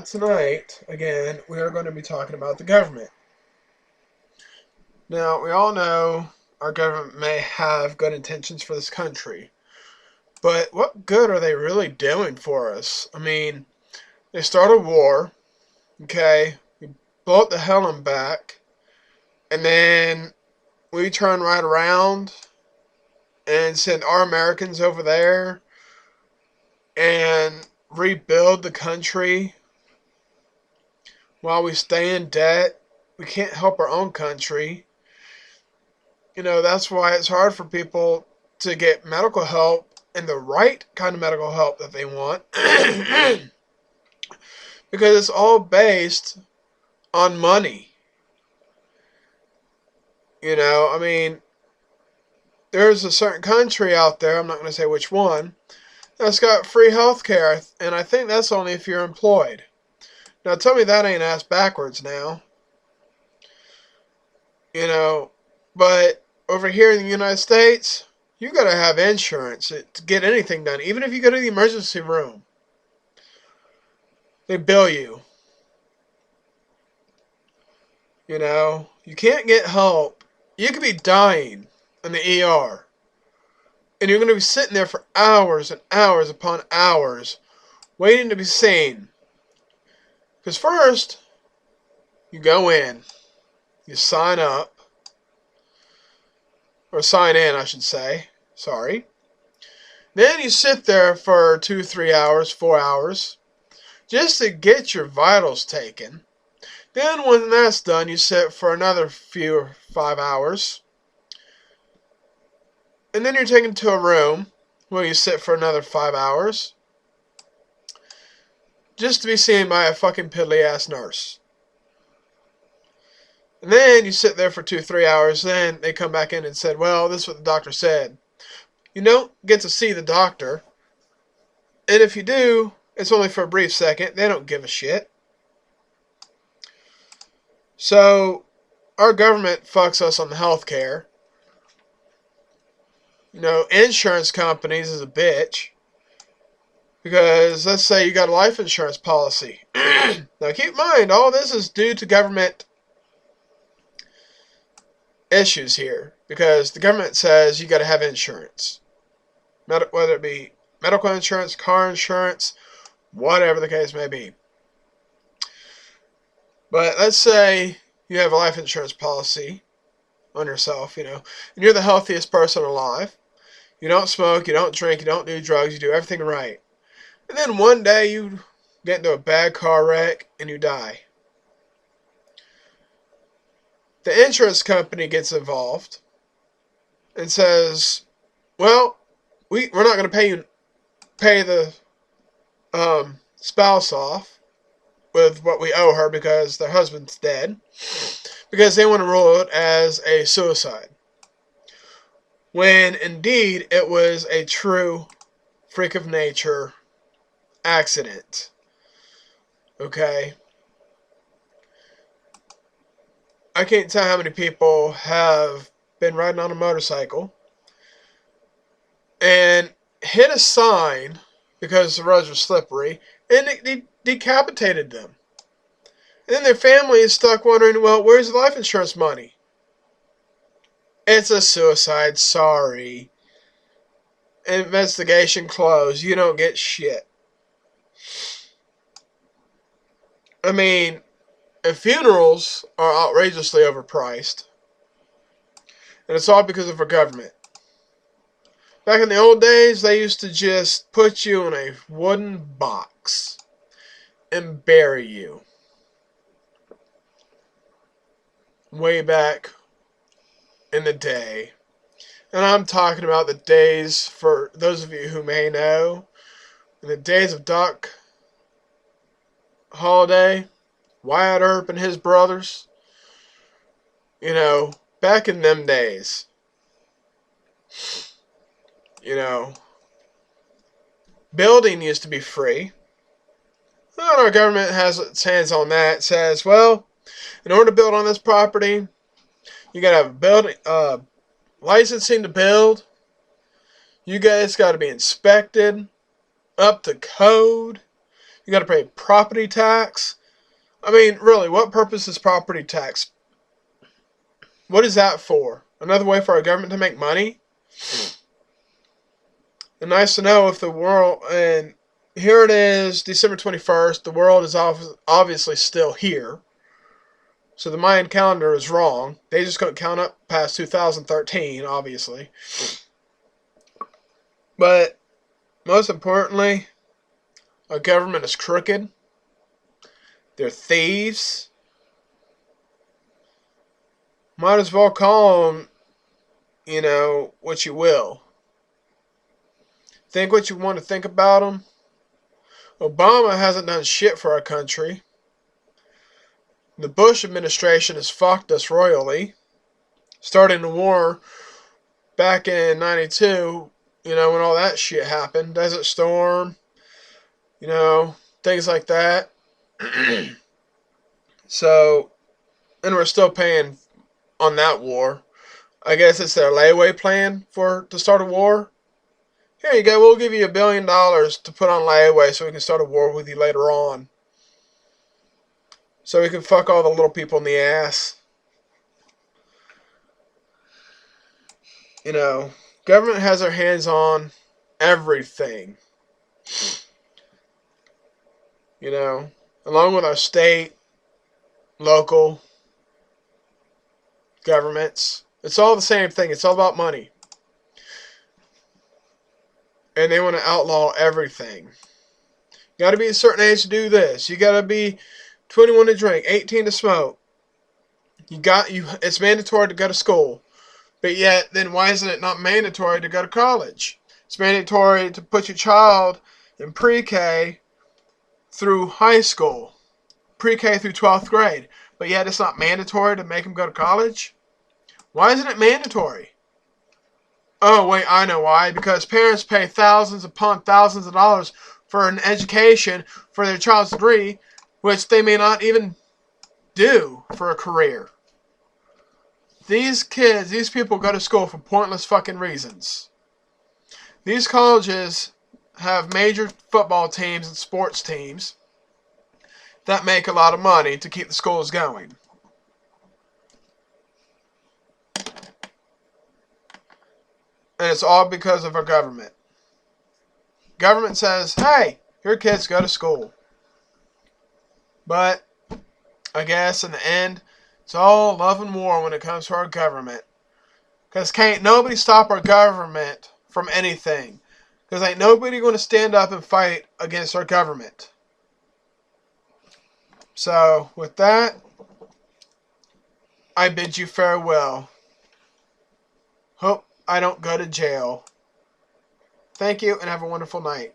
Tonight, again, we are going to be talking about the government. Now, we all know our government may have good intentions for this country, but what good are they really doing for us? I mean, they start a war, okay, we blow it the hell and back, and then we turn right around and send our Americans over there and rebuild the country while we stay in debt. We can't help our own country. That's why it's hard for people to get medical help and the right kind of medical help that they want because it's all based on money. I mean, there's a certain country out there, I'm not going to say which one, that's got free health care, and I think that's only if you're employed. Now, tell me that ain't ass backwards now. But over here in the United States, you gotta have insurance to get anything done. Even if you go to the emergency room, they bill you. You can't get help. You could be dying in the ER, and you're gonna be sitting there for hours and hours upon hours, waiting to be seen. Because first, you go in, you sign up, or sign in, I should say. Sorry. Then you sit there for 2, 3 hours, 4 hours, just to get your vitals taken. Then when that's done, you sit for another 5 hours. And then you're taken to a room where you sit for another 5 hours. Just to be seen by a fucking piddly ass nurse. And then you sit there for 2, 3 hours. Then they come back in and said, well, this is what the doctor said. You don't get to see the doctor. And if you do, it's only for a brief second. They don't give a shit. So, our government fucks us on the health care. Insurance companies is a bitch. Because let's say you got a life insurance policy. Now keep in mind, all this is due to government issues here. Because the government says you got to have insurance. Whether it be medical insurance, car insurance, whatever the case may be. But let's say you have a life insurance policy on yourself, and you're the healthiest person alive. You don't smoke, you don't drink, you don't do drugs, you do everything right. And then one day you get into a bad car wreck and you die. The insurance company gets involved and says, well, we're not going to pay the spouse off with what we owe her because their husband's dead, because they want to rule it as a suicide, when indeed it was a true freak of nature accident. Okay? I can't tell how many people have been riding on a motorcycle and hit a sign because the roads were slippery, and it decapitated them. And then their family is stuck wondering, well, where's the life insurance money? It's a suicide, sorry. Investigation closed. You don't get shit. I mean, and funerals are outrageously overpriced. And it's all because of our government. Back in the old days, they used to just put you in a wooden box and bury you. Way back in the day. And I'm talking about the days, for those of you who may know, in the days of Doc Holliday, Wyatt Earp and his brothers. Back in them days. Building used to be free. Well, our government has its hands on that. It says, well, in order to build on this property, you got to have building licensing to build. You guys got to be inspected, up to code. You got to pay property tax. I mean, really, what purpose is property tax? What is that for? Another way for our government to make money? And nice to know if the world, and here it is, December 21st, the world is obviously still here. So the Mayan calendar is wrong. They just couldn't count up past 2013, obviously. But most importantly, our government is crooked. They're thieves. Might as well call them, what you will. Think what you want to think about them. Obama hasn't done shit for our country. The Bush administration has fucked us royally. Starting the war back in 92, when all that shit happened. Desert Storm, things like that. So, and we're still paying on that war. I guess it's their layaway plan to start a war. Here you go, we'll give you $1 billion to put on layaway so we can start a war with you later on. So we can fuck all the little people in the ass. Government has their hands on everything. Along with our state, local governments. It's all the same thing. It's all about money. And they want to outlaw everything. You got to be a certain age to do this. You got to be 21 to drink, 18 to smoke. It's mandatory to go to school. But yet, then why isn't it not mandatory to go to college? It's mandatory to put your child in pre-K through high school. Pre-K through 12th grade. But yet it's not mandatory to make them go to college? Why isn't it mandatory? Oh, wait, I know why. Because parents pay thousands upon thousands of dollars for an education for their child's degree, which they may not even do for a career. These people go to school for pointless fucking reasons. These colleges have major football teams and sports teams that make a lot of money to keep the schools going. And it's all because of our government. Government says, hey, your kids go to school. But I guess in the end, it's all love and war when it comes to our government. Because can't nobody stop our government from anything. Because ain't nobody going to stand up and fight against our government. So, with that, I bid you farewell. Hope I don't go to jail. Thank you and have a wonderful night.